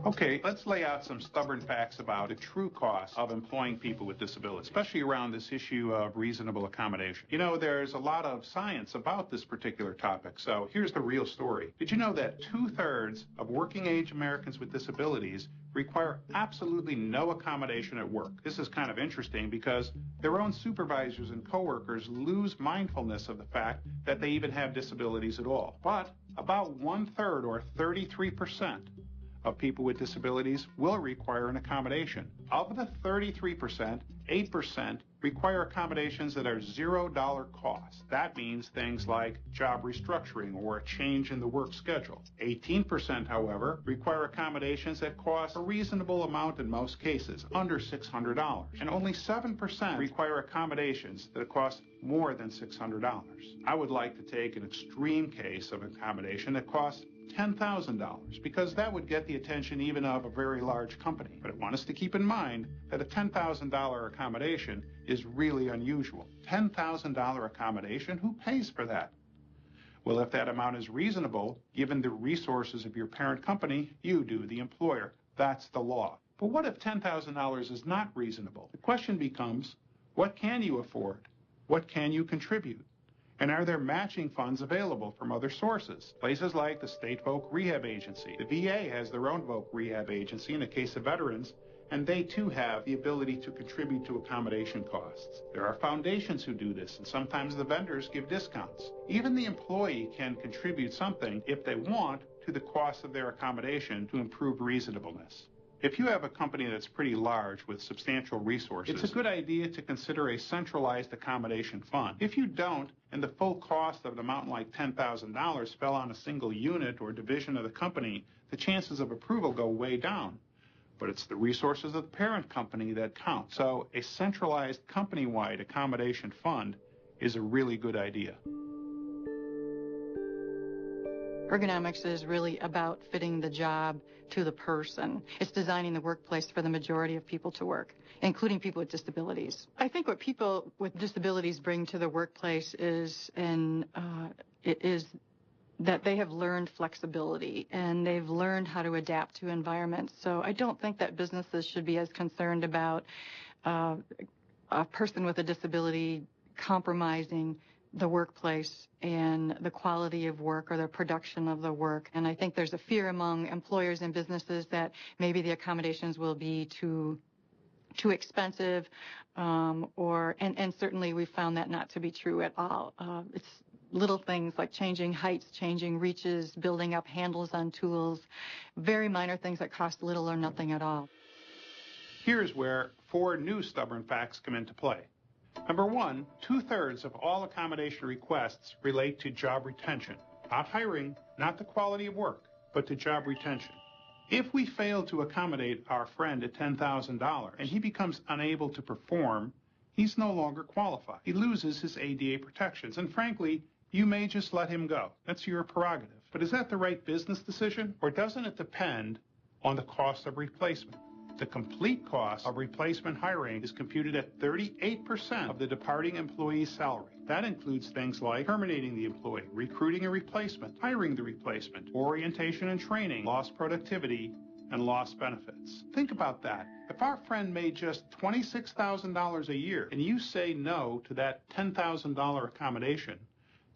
Okay, let's lay out some stubborn facts about the true cost of employing people with disabilities, especially around this issue of reasonable accommodation. You know, there's a lot of science about this particular topic, so here's the real story. Did you know that 2/3 of working-age Americans with disabilities require absolutely no accommodation at work? This is kind of interesting because their own supervisors and coworkers lose mindfulness of the fact that they even have disabilities at all. But about 1/3, or 33%, of people with disabilities will require an accommodation. Of the 33%, 8% require accommodations that are $0 cost. That means things like job restructuring or a change in the work schedule. 18%, however, require accommodations that cost a reasonable amount in most cases, under $600. And only 7% require accommodations that cost more than $600. I would like to take an extreme case of accommodation that costs $10,000, because that would get the attention even of a very large company. But I want us to keep in mind that a $10,000 accommodation is really unusual. $10,000 accommodation, who pays for that? Well, if that amount is reasonable, given the resources of your parent company, you do, the employer. That's the law. But what if $10,000 is not reasonable? The question becomes, what can you afford? What can you contribute? And are there matching funds available from other sources? Places like the State Voc Rehab Agency. The VA has their own Voc Rehab Agency in the case of veterans, and they too have the ability to contribute to accommodation costs. There are foundations who do this, and sometimes the vendors give discounts. Even the employee can contribute something, if they want, to the cost of their accommodation to improve reasonableness. If you have a company that's pretty large with substantial resources, it's a good idea to consider a centralized accommodation fund. If you don't, and the full cost of an amount like $10,000 fell on a single unit or division of the company, the chances of approval go way down. But it's the resources of the parent company that count. So a centralized company-wide accommodation fund is a really good idea. Ergonomics is really about fitting the job to the person. It's designing the workplace for the majority of people to work, including people with disabilities. I think what people with disabilities bring to the workplace is that they have learned flexibility and they've learned how to adapt to environments. So I don't think that businesses should be as concerned about a person with a disability compromising the workplace and the quality of work or the production of the work. And I think there's a fear among employers and businesses that maybe the accommodations will be too expensive, and certainly we found that not to be true at all. It's little things like changing heights, changing reaches, building up handles on tools, very minor things that cost little or nothing at all. Here's where 4 new stubborn facts come into play. Number 1, 2/3 of all accommodation requests relate to job retention. Not hiring, not the quality of work, but to job retention. If we fail to accommodate our friend at $10,000 and he becomes unable to perform, he's no longer qualified. He loses his ADA protections, and frankly, you may just let him go. That's your prerogative. But is that the right business decision, or doesn't it depend on the cost of replacement? The complete cost of replacement hiring is computed at 38% of the departing employee's salary. That includes things like terminating the employee, recruiting a replacement, hiring the replacement, orientation and training, lost productivity, and lost benefits. Think about that. If our friend made just $26,000 a year and you say no to that $10,000 accommodation,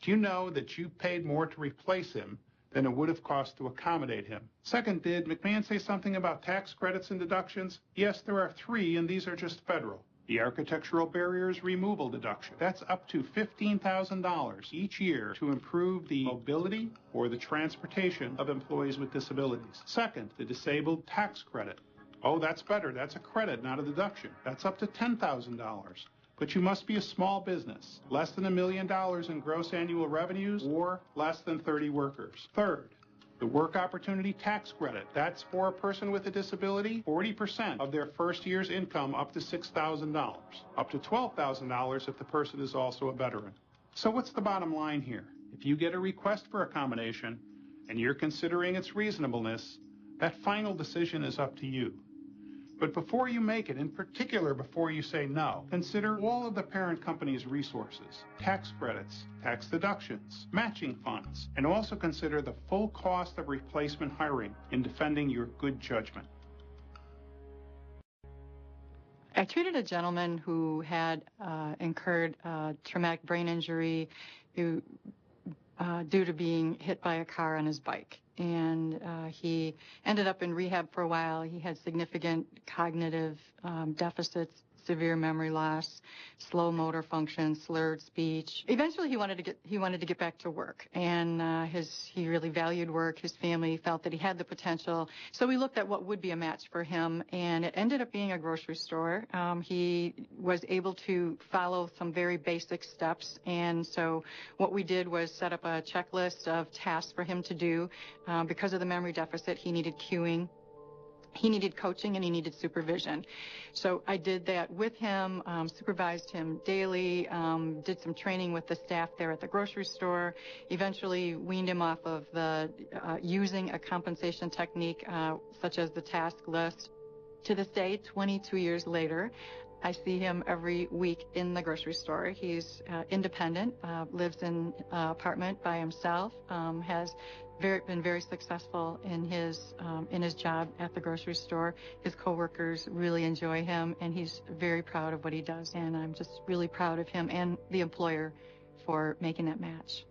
do you know that you paid more to replace him than it would have cost to accommodate him? Second, did McMahon say something about tax credits and deductions? Yes, there are 3, and these are just federal. The architectural barriers removal deduction. That's up to $15,000 each year to improve the mobility or the transportation of employees with disabilities. Second, the disabled tax credit. Oh, that's better. That's a credit, not a deduction. That's up to $10,000. But you must be a small business, less than $1 million in gross annual revenues, or less than 30 workers. Third, the work opportunity tax credit. That's for a person with a disability, 40% of their first year's income up to $6,000, up to $12,000 if the person is also a veteran. So what's the bottom line here? If you get a request for accommodation and you're considering its reasonableness, that final decision is up to you. But before you make it, in particular before you say no, consider all of the parent company's resources, tax credits, tax deductions, matching funds, and also consider the full cost of replacement hiring in defending your good judgment. I treated a gentleman who had incurred traumatic brain injury due to being hit by a car on his bike. And he ended up in rehab for a while. He had significant cognitive deficits, severe memory loss, slow motor function, slurred speech. Eventually, he wanted to get back to work, and he really valued work. His family felt that he had the potential, so we looked at what would be a match for him, and it ended up being a grocery store. He was able to follow some very basic steps, and so what we did was set up a checklist of tasks for him to do. Because of the memory deficit, he needed cueing. He needed coaching and he needed supervision. So I did that with him, supervised him daily, did some training with the staff there at the grocery store, eventually weaned him off of using a compensation technique such as the task list. To this day, 22 years later, I see him every week in the grocery store. He's independent, lives in an apartment by himself, has been very successful in his job at the grocery store. His coworkers really enjoy him, and he's very proud of what he does. And I'm just really proud of him and the employer for making that match.